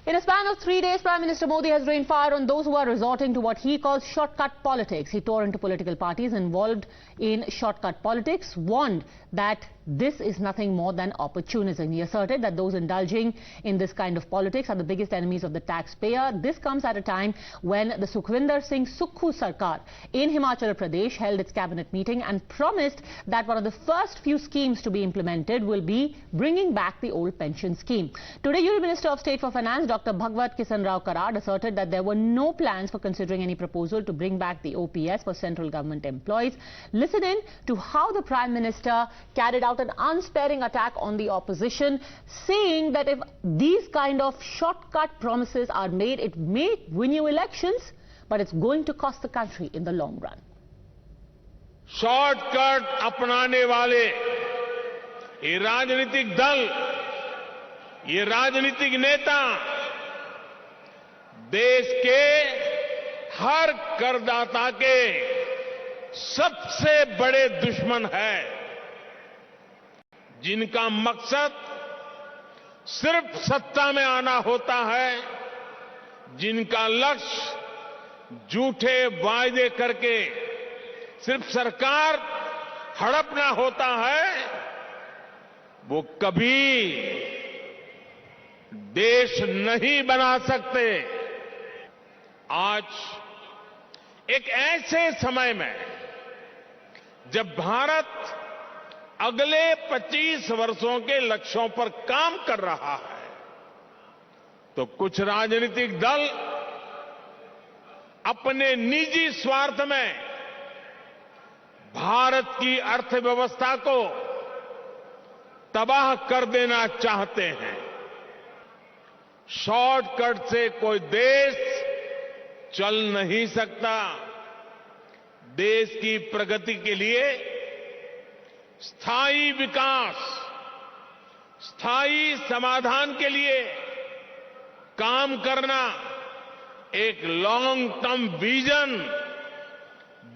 In a span of 3 days, Prime Minister Modi has rained fire on those who are resorting to what he calls shortcut politics. He tore into political parties involved in shortcut politics, warned that this is nothing more than opportunism. He asserted that those indulging in this kind of politics are the biggest enemies of the taxpayer. This comes at a time when the Sukhwinder Singh Sukhu Sarkar in Himachal Pradesh held its cabinet meeting and promised that one of the first few schemes to be implemented will be bringing back the old pension scheme. Today, Union Minister of State for Finance, Dr. Bhagwat Kisan Rao Karad, asserted that there were no plans for considering any proposal to bring back the OPS for central government employees. Listen in to how the Prime Minister carried out an unsparing attack on the opposition, saying that if these kind of shortcut promises are made, it may win you elections, but it's going to cost the country in the long run. Shortcut अपनाने वाले ये राजनीतिक दल, ये राजनीतिक नेता देश के हर करदाता के सबसे बड़े दुश्मन है, जिनका मकसद सिर्फ सत्ता में आना होता है, जिनका लक्ष्य झूठे वायदे करके सिर्फ सरकार हड़पना होता है, वो कभी देश नहीं बना सकते। आज एक ऐसे समय में जब भारत अगले 25 वर्षों के लक्ष्यों पर काम कर रहा है, तो कुछ राजनीतिक दल अपने निजी स्वार्थ में भारत की अर्थव्यवस्था को तबाह कर देना चाहते हैं। शॉर्टकट से कोई देश चल नहीं सकता। देश की प्रगति के लिए स्थायी विकास, स्थायी समाधान के लिए काम करना, एक लॉन्ग टर्म विजन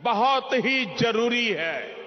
बहुत ही जरूरी है।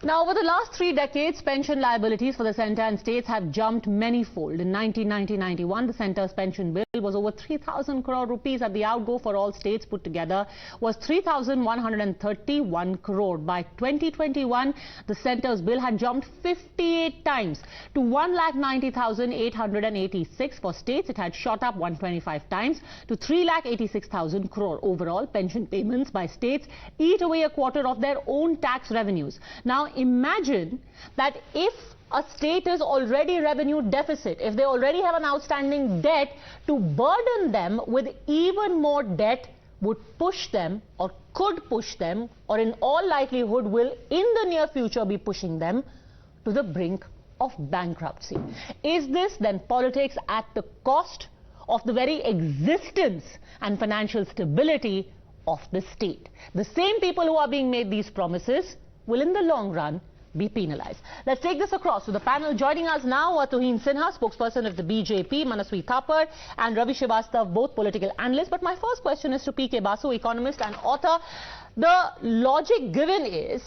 Now, over the last 3 decades, pension liabilities for the centre and states have jumped many-fold. In 1990-91, the centre's pension bill was over 3,000 crore rupees. At the outgo for all states put together was 3,131 crore. By 2021, the centre's bill had jumped 58 times to 1,90,886. For states, it had shot up 125 times to 3,86,000 crore. Overall, pension payments by states eat away a quarter of their own tax revenues. Now, imagine that if a state is already revenue deficit, if they already have an outstanding debt, to burden them with even more debt would push them, or could push them, or in all likelihood will in the near future be pushing them to the brink of bankruptcy. Is this then politics at the cost of the very existence and financial stability of the state? The same people who are being made these promises will in the long run be penalized. Let's take this across to the panel. Joining us now are Tuhin Sinha, spokesperson of the BJP, Manaswi Thapar and Ravi Srivastav, both political analysts. But my first question is to P.K. Basu, economist and author. The logic given is,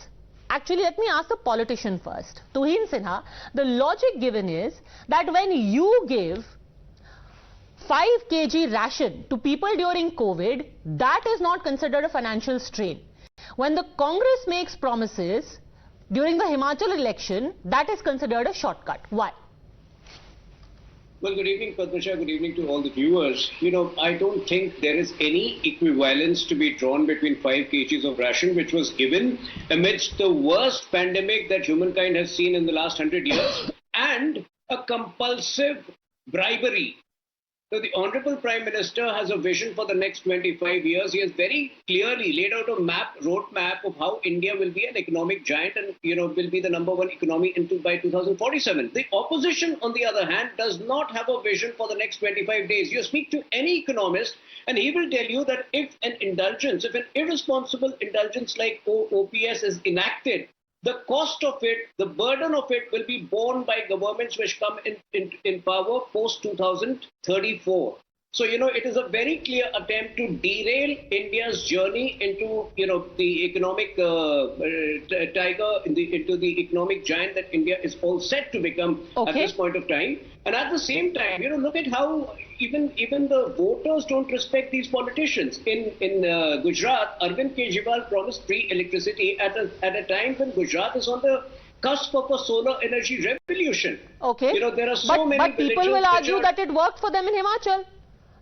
actually let me ask the politician first. Tuhin Sinha, the logic given is that when you give 5 kg ration to people during COVID, that is not considered a financial strain. When the Congress makes promises during the Himachal election, that is considered a shortcut. Why? Well, good evening, Padmaja. Good evening to all the viewers. I don't think there is any equivalence to be drawn between 5 kgs of ration, which was given amidst the worst pandemic that humankind has seen in the last 100 years, and a compulsive bribery. So the Honorable Prime Minister has a vision for the next 25 years. He has very clearly laid out a roadmap of how India will be an economic giant and, will be the #1 economy by 2047. The opposition, on the other hand, does not have a vision for the next 25 days. You speak to any economist and he will tell you that if an irresponsible indulgence like OPS is enacted, the cost of it, the burden of it will be borne by governments which come in power post 2034. So, it is a very clear attempt to derail India's journey into, the economic tiger, into the economic giant that India is all set to become at this point of time. And at the same time, look at how even the voters don't respect these politicians. In Gujarat, Arvind Kejriwal promised free electricity at a time when Gujarat is on the cusp of a solar energy revolution. Okay. There are so many. But people will argue that it worked for them in Himachal.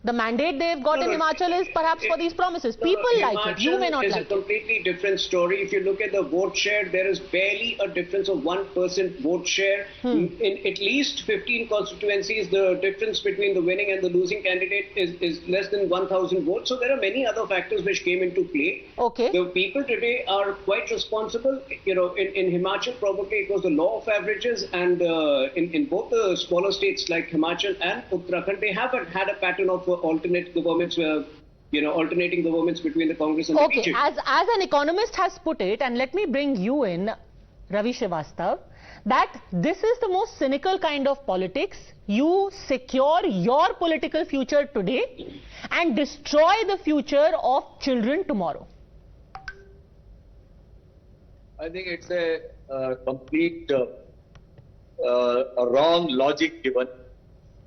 The mandate they've got in Himachal is perhaps for these promises. People like it. You may not like it. It's a completely different story. If you look at the vote share, there is barely a difference of 1% vote share. In at least 15 constituencies, the difference between the winning and the losing candidate is less than 1,000 votes. So there are many other factors which came into play. Okay. The people today are quite responsible. In Himachal, probably it was the law of averages, and in both the smaller states like Himachal and Uttarakhand, they have had a pattern of alternate governments, alternating governments between the Congress and the BJP. As an economist has put it, and let me bring you in, Ravi Srivastav, that this is the most cynical kind of politics. You secure your political future today and destroy the future of children tomorrow. I think it's a complete wrong logic given.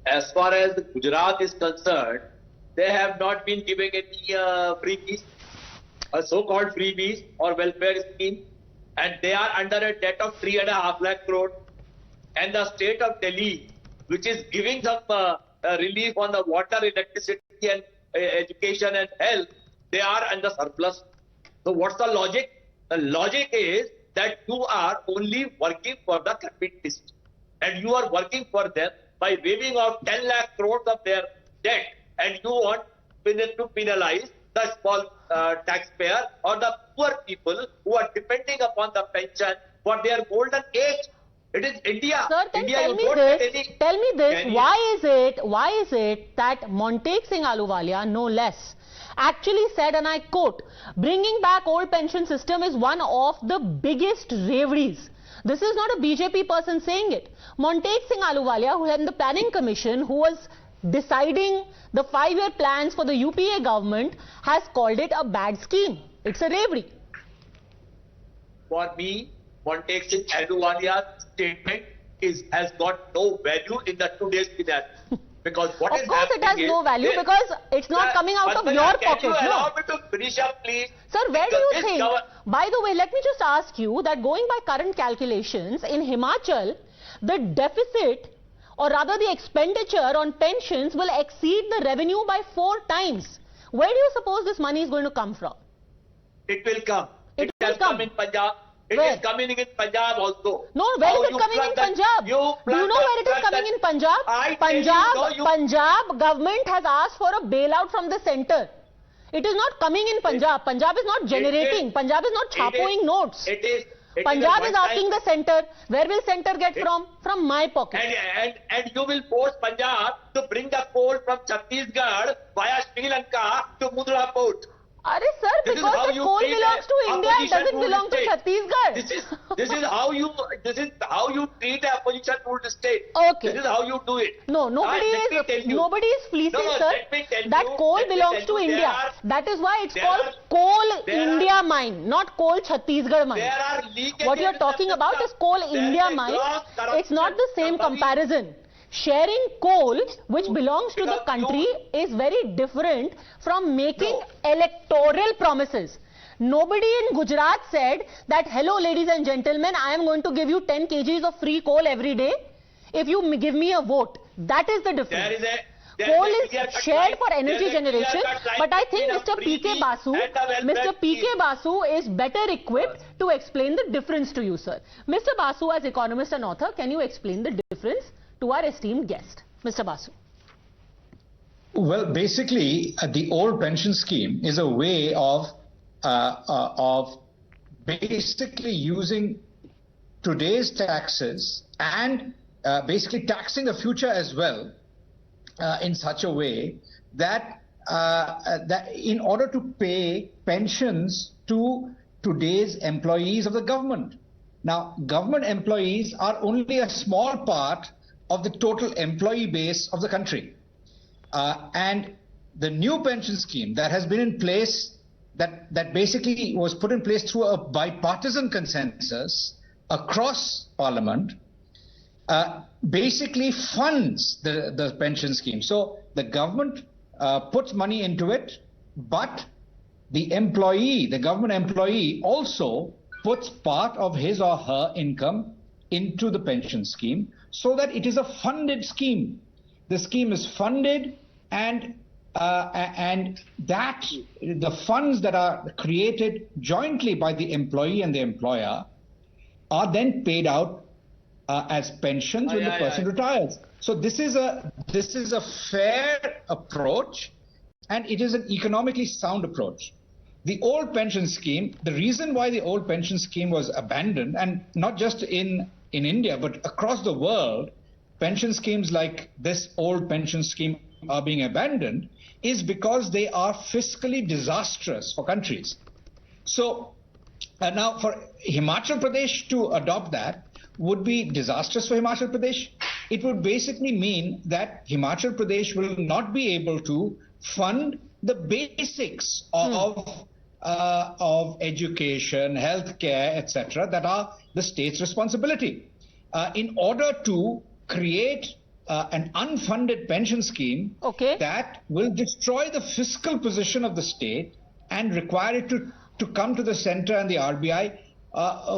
As far as Gujarat is concerned, they have not been giving any freebies, a so-called freebies or welfare scheme, and they are under a debt of 3.5 lakh crore. And the state of Delhi, which is giving some relief on the water, electricity and education and health, they are under surplus. So what's the logic? The logic is that you are only working for the capitalists, and you are working for them by waiving off 10 lakh crores of their debt, and you want to penalize the small taxpayer or the poor people who are depending upon the pension for their golden age. It is India. Sir, then India, tell me this, why is it that Montek Singh Ahluwalia, no less, actually said, and I quote, bringing back old pension system is one of the biggest Revdis. This is not a BJP person saying it. Montek Singh Ahluwalia, who had in the planning commission, who was deciding the 5-year plans for the UPA government, has called it a bad scheme. It's a Revdi. For me, Montek Singh Ahluwalia's statement has got no value in the today's finance. Because what of course it has no value because it's not coming out of your pocket. Can you allow me to finish up, please? Sir, where do you think, by the way, let me just ask you that going by current calculations, in Himachal, the deficit or rather the expenditure on pensions will exceed the revenue by 4 times. Where do you suppose this money is going to come from? It will come. It will come in Punjab. It where? is coming in Punjab also. No, where is it coming in Punjab? Do you know where it is coming in Punjab? Punjab government has asked for a bailout from the centre. It is not coming in Punjab. Punjab is not generating. Punjab is not chapoing notes. Punjab is asking the centre. Where will centre get from? From my pocket. And you will force Punjab to bring the coal from Chhattisgarh via Sri Lanka to Mundra port. Sir, because the coal belongs to India, it doesn't belong to Chhattisgarh. This is how you treat a opposition ruled state. Okay. This is how you do it. No, nobody is fleecing, sir. That coal belongs to India. That is why it's called Coal India Mine, not Coal Chhattisgarh Mine. What you are talking about is Coal India Mine. It's not the same comparison. Sharing coal, which belongs to the country, is very different from making electoral promises. Nobody in Gujarat said that, hello ladies and gentlemen, I am going to give you 10 kgs of free coal every day if you give me a vote. That is the difference. Coal is shared for energy generation, but I think Mr. P.K. Basu is better equipped to explain the difference to you, sir. Mr. Basu, as economist and author, can you explain the difference to our esteemed guest? Mr. Basu. Well, basically, the old pension scheme is a way of basically using today's taxes and basically taxing the future as well in such a way that that in order to pay pensions to today's employees of the government. Now, government employees are only a small part of the total employee base of the country. And the new pension scheme that has been in place, that basically was put in place through a bipartisan consensus across Parliament, basically funds the pension scheme. So the government puts money into it, but the government employee also puts part of his or her income into the pension scheme, so that it is a funded scheme. The scheme is funded, and that the funds that are created jointly by the employee and the employer are then paid out as pensions when the person retires. So this is a fair approach, and it is an economically sound approach. The old pension scheme, the reason why the old pension scheme was abandoned, and not just in India but across the world, pension schemes like this old pension scheme are being abandoned, is because they are fiscally disastrous for countries. So now for Himachal Pradesh to adopt that would be disastrous for Himachal Pradesh. It would basically mean that Himachal Pradesh will not be able to fund the basics of education, healthcare, etc., that are the state's responsibility. In order to create an unfunded pension scheme that will destroy the fiscal position of the state and require it to come to the center and the RBI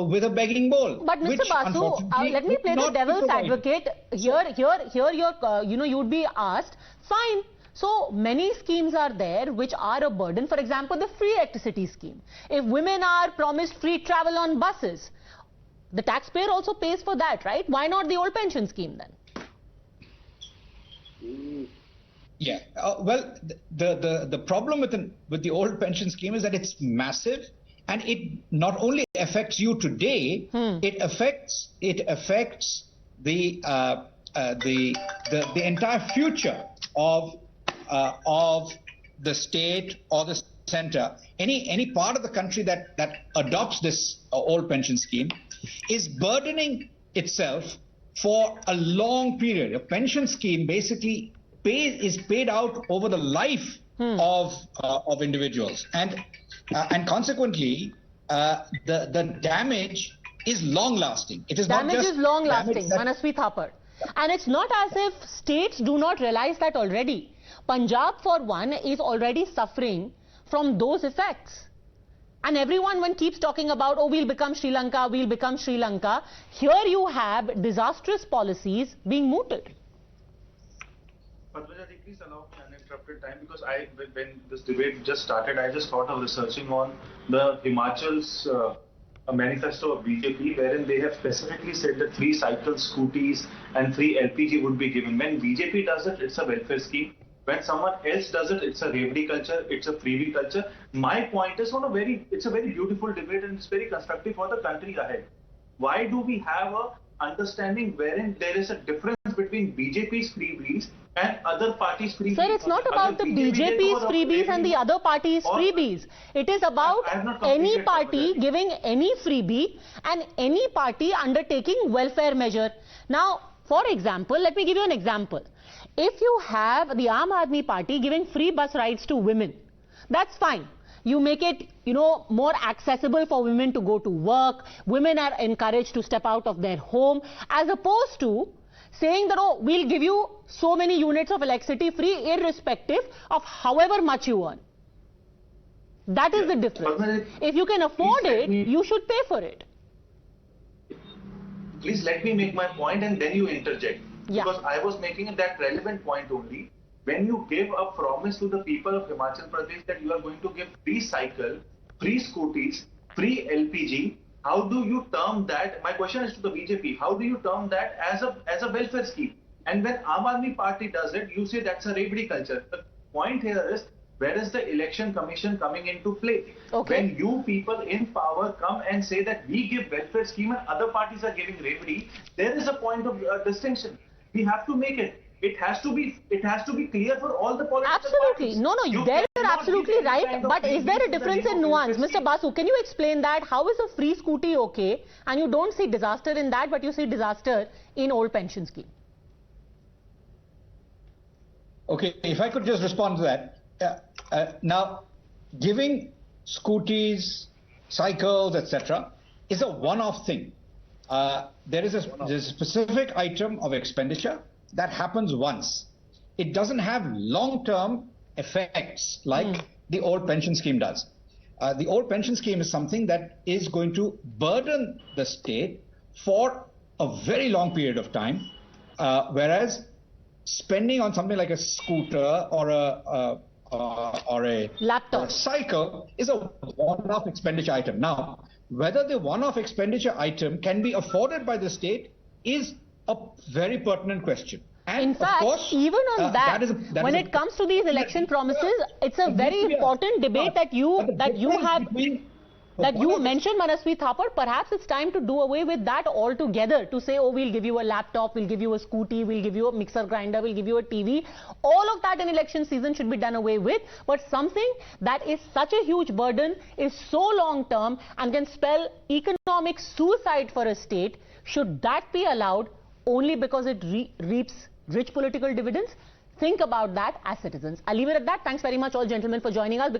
with a begging bowl. But Mr. Basu, let me play the devil's advocate. Here, you would be asked, fine. So many schemes are there which are a burden. For example, the free electricity scheme. If women are promised free travel on buses, the taxpayer also pays for that, right? Why not the old pension scheme then? Yeah. Well, the problem with the old pension scheme is that it's massive, and it not only affects you today, it affects the entire future of the state or the center. Any part of the country that adopts this old pension scheme is burdening itself for a long period. A pension scheme basically is paid out over the life of individuals, and consequently the damage is long lasting. It is damage not just is long lasting, Manasvi Thapar. And it's not as if states do not realize that already. Punjab, for one, is already suffering from those effects. And everyone keeps talking about, oh, we'll become Sri Lanka, we'll become Sri Lanka. Here you have disastrous policies being mooted. Padmaja, please allow me uninterrupted time, because when this debate just started, I just thought of researching on the Himachal's manifesto of BJP, wherein they have specifically said that free cycle scooties and free LPG would be given. When BJP does it, it's a welfare scheme. When someone else does it, it's a Revdi culture, it's a freebie culture. My point is it's a very beautiful debate, and it's very constructive for the country ahead. Why do we have a understanding wherein there is a difference between BJP's freebies and other parties' freebies? Sir, it's not about the BJP's freebies and the other parties' freebies. It is about any party giving any freebie and any party undertaking welfare measure. Now, for example, let me give you an example. If you have the Aam Aadmi Party giving free bus rides to women, that's fine. You make it, more accessible for women to go to work. Women are encouraged to step out of their home, as opposed to saying that, oh, we'll give you so many units of electricity free, irrespective of however much you earn. That is the difference. If you can afford it, you should pay for it. Please let me make my point and then you interject. Yeah. Because I was making that relevant point only. When you give a promise to the people of Himachal Pradesh that you are going to give free cycle, free scooties, free LPG, how do you term that? My question is to the BJP. How do you term that as a welfare scheme? And when Aam Aadmi Party does it, you say that's a Revdi culture. The point here is, where is the election commission coming into play? Okay. When you people in power come and say that we give welfare scheme and other parties are giving Revdi, there is a point of distinction. We have to make it. It has to be clear for all the political Absolutely. parties. No, they're absolutely right. But is there a difference in nuance? Mr. Basu, can you explain that? How is a free scooty okay? And you don't see disaster in that, but you see disaster in old pension scheme. Okay, if I could just respond to that. Now, giving scooties, cycles, etc., is a one-off thing. There is a specific item of expenditure that happens once. It doesn't have long-term effects like the old pension scheme does. The old pension scheme is something that is going to burden the state for a very long period of time, whereas spending on something like a scooter or a laptop, a cycle is a one-off expenditure item. Now, whether the one-off expenditure item can be afforded by the state is a very pertinent question. And in fact, of course, even on when it comes to these election promises, it's a very important debate that you mentioned, Manasvi Thapar. Perhaps it's time to do away with that altogether, to say, oh, we'll give you a laptop, we'll give you a scooty, we'll give you a mixer grinder, we'll give you a TV. All of that in election season should be done away with. But something that is such a huge burden, is so long term, and can spell economic suicide for a state, should that be allowed only because it reaps rich political dividends? Think about that as citizens. I'll leave it at that. Thanks very much all gentlemen for joining us.